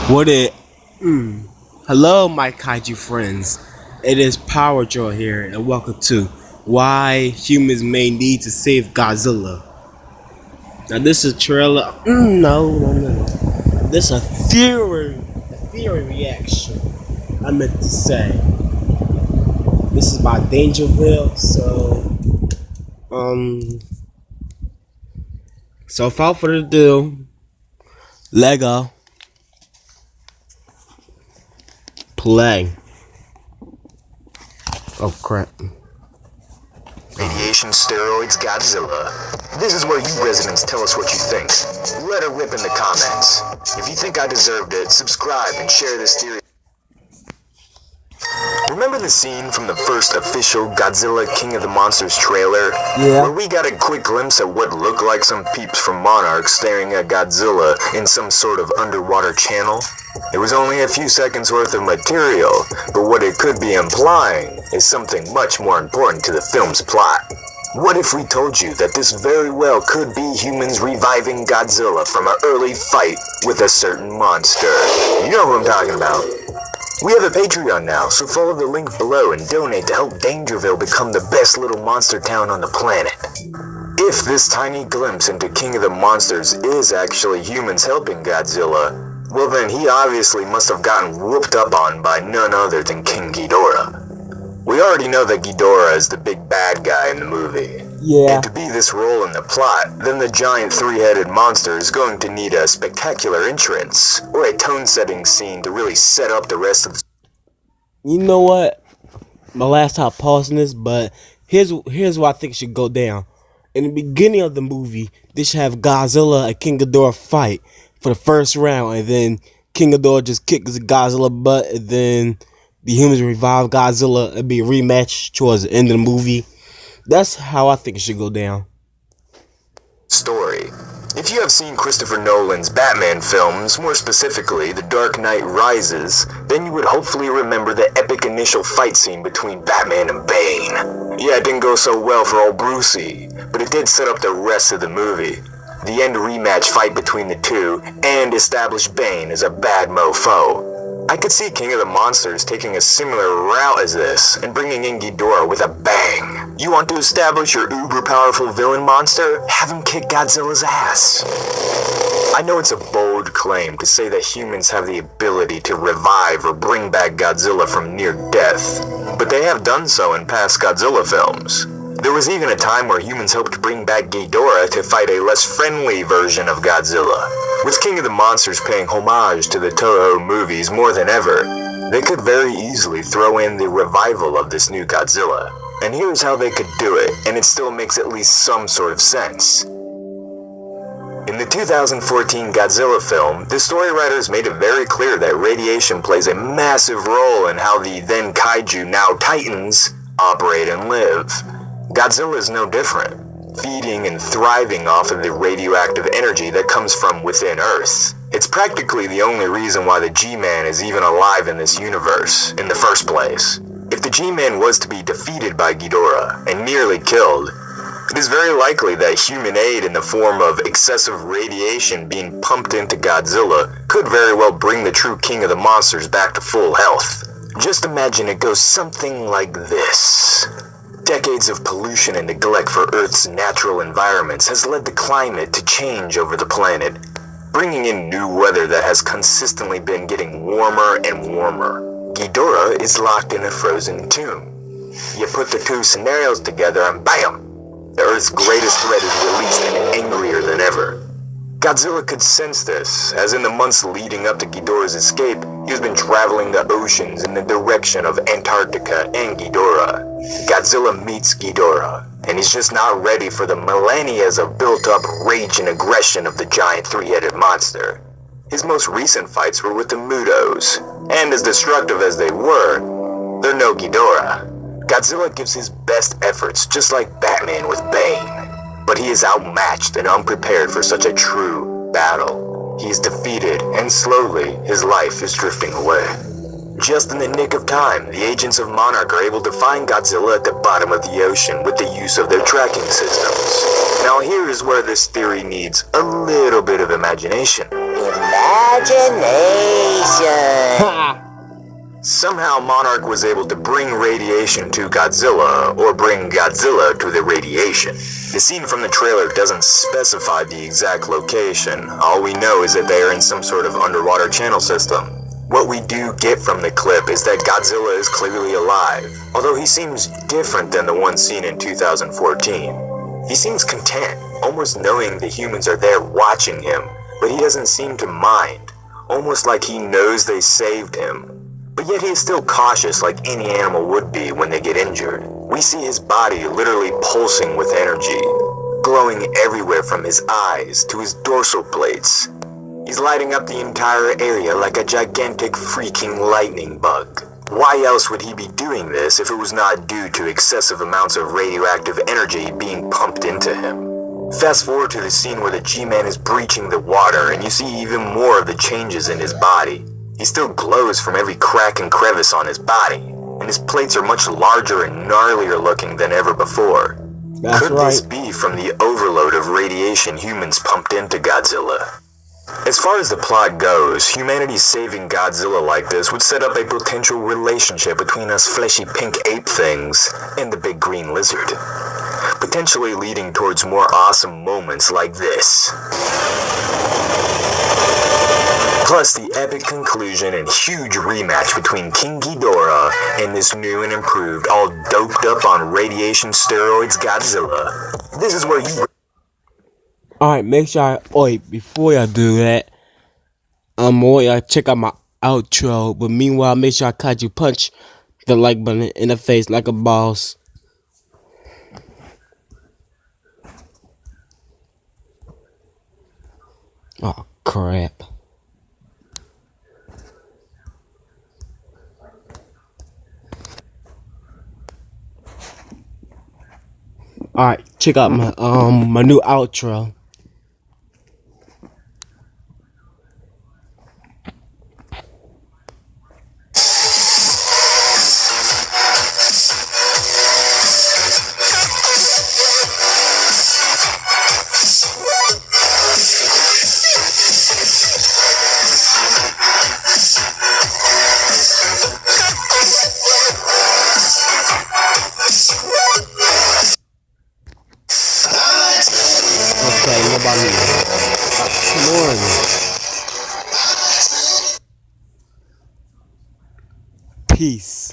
What it? Hello, my kaiju friends. It is Power Joy here, and welcome to Why Humans May Need to Save Godzilla. Now, this is a trailer. No. This is a theory reaction. I meant to say. This is by Dangerville. So without further ado, Lego play. Oh crap. Radiation Steroids Godzilla. This is where you residents tell us what you think. Let her rip in the comments. If you think I deserved it, subscribe and share this theory. Remember the scene from the first official Godzilla King of the Monsters trailer? Yeah. Where we got a quick glimpse at what looked like some peeps from Monarch staring at Godzilla in some sort of underwater channel? It was only a few seconds worth of material, but what it could be implying is something much more important to the film's plot. What if we told you that this very well could be humans reviving Godzilla from an early fight with a certain monster? You know who I'm talking about. We have a Patreon now, so follow the link below and donate to help Dangerville become the best little monster town on the planet. If this tiny glimpse into King of the Monsters is actually humans helping Godzilla, well then he obviously must have gotten whooped up on by none other than King Ghidorah. We already know that Ghidorah is the big bad guy in the movie. Yeah. And to be this role in the plot, then the giant three-headed monster is going to need a spectacular entrance, or a tone-setting scene to really set up the rest of the... You know what? My last time pausing this, but here's what I think should go down. In the beginning of the movie, they should have Godzilla and King Ghidorah fight for the first round, and then King Ghidorah just kicks Godzilla butt, and then the humans revive Godzilla and be a rematch towards the end of the movie. That's how I think it should go down. story. If you have seen Christopher Nolan's Batman films, more specifically The Dark Knight Rises, then you would hopefully remember the epic initial fight scene between Batman and Bane. Yeah, it didn't go so well for old Brucey, but it did set up the rest of the movie. The end rematch fight between the two, and establish Bane as a bad mofo. I could see King of the Monsters taking a similar route as this, and bringing in Ghidorah with a bang. You want to establish your uber-powerful villain monster? Have him kick Godzilla's ass. I know it's a bold claim to say that humans have the ability to revive or bring back Godzilla from near death, but they have done so in past Godzilla films. There was even a time where humans helped bring back Ghidorah to fight a less friendly version of Godzilla. With King of the Monsters paying homage to the Toho movies more than ever, they could very easily throw in the revival of this new Godzilla. And here's how they could do it, and it still makes at least some sort of sense. In the 2014 Godzilla film, the story writers made it very clear that radiation plays a massive role in how the then kaiju, now titans, operate and live. Godzilla is no different, feeding and thriving off of the radioactive energy that comes from within Earth. It's practically the only reason why the G-Man is even alive in this universe, in the first place. If the G-Man was to be defeated by Ghidorah and nearly killed, it is very likely that human aid in the form of excessive radiation being pumped into Godzilla could very well bring the true King of the Monsters back to full health. Just imagine it goes something like this. Decades of pollution and neglect for Earth's natural environments has led the climate to change over the planet, bringing in new weather that has consistently been getting warmer and warmer. Ghidorah is locked in a frozen tomb. You put the two scenarios together and bam! The Earth's greatest threat is released and angrier than ever. Godzilla could sense this, as in the months leading up to Ghidorah's escape, he has been traveling the oceans in the direction of Antarctica and Ghidorah. Godzilla meets Ghidorah, and he's just not ready for the millennia of built-up rage and aggression of the giant three-headed monster. His most recent fights were with the Mutos, and as destructive as they were, they're no Ghidorah. Godzilla gives his best efforts, just like Batman with Bane. But he is outmatched and unprepared for such a true battle. He is defeated, and slowly, his life is drifting away. Just in the nick of time, the agents of Monarch are able to find Godzilla at the bottom of the ocean with the use of their tracking systems. Now here is where this theory needs a little bit of imagination. imagination. Ha! Somehow Monarch was able to bring radiation to Godzilla, or bring Godzilla to the radiation. The scene from the trailer doesn't specify the exact location. All we know is that they are in some sort of underwater channel system. What we do get from the clip is that Godzilla is clearly alive, although he seems different than the one seen in 2014. He seems content, almost knowing the humans are there watching him, but he doesn't seem to mind, almost like he knows they saved him. But yet he is still cautious like any animal would be when they get injured. We see his body literally pulsing with energy, glowing everywhere from his eyes to his dorsal plates. He's lighting up the entire area like a gigantic freaking lightning bug. Why else would he be doing this if it was not due to excessive amounts of radioactive energy being pumped into him? Fast forward to the scene where the G-Man is breaching the water and you see even more of the changes in his body. He still glows from every crack and crevice on his body, and his plates are much larger and gnarlier looking than ever before. That's Could right. this be from the overload of radiation humans pumped into Godzilla? As far as the plot goes, humanity saving Godzilla like this would set up a potential relationship between us fleshy pink ape things and the big green lizard, potentially leading towards more awesome moments like this. Plus the epic conclusion and huge rematch between King Ghidorah and this new and improved, all doped up on radiation steroids Godzilla. This is where you... Alright, make sure before y'all do that, want y'all check out my outro. But meanwhile, make sure I catch you punch the like button in the face like a boss. Oh crap. Alright, check out my new outro. Okay, nobody. Come on. Peace.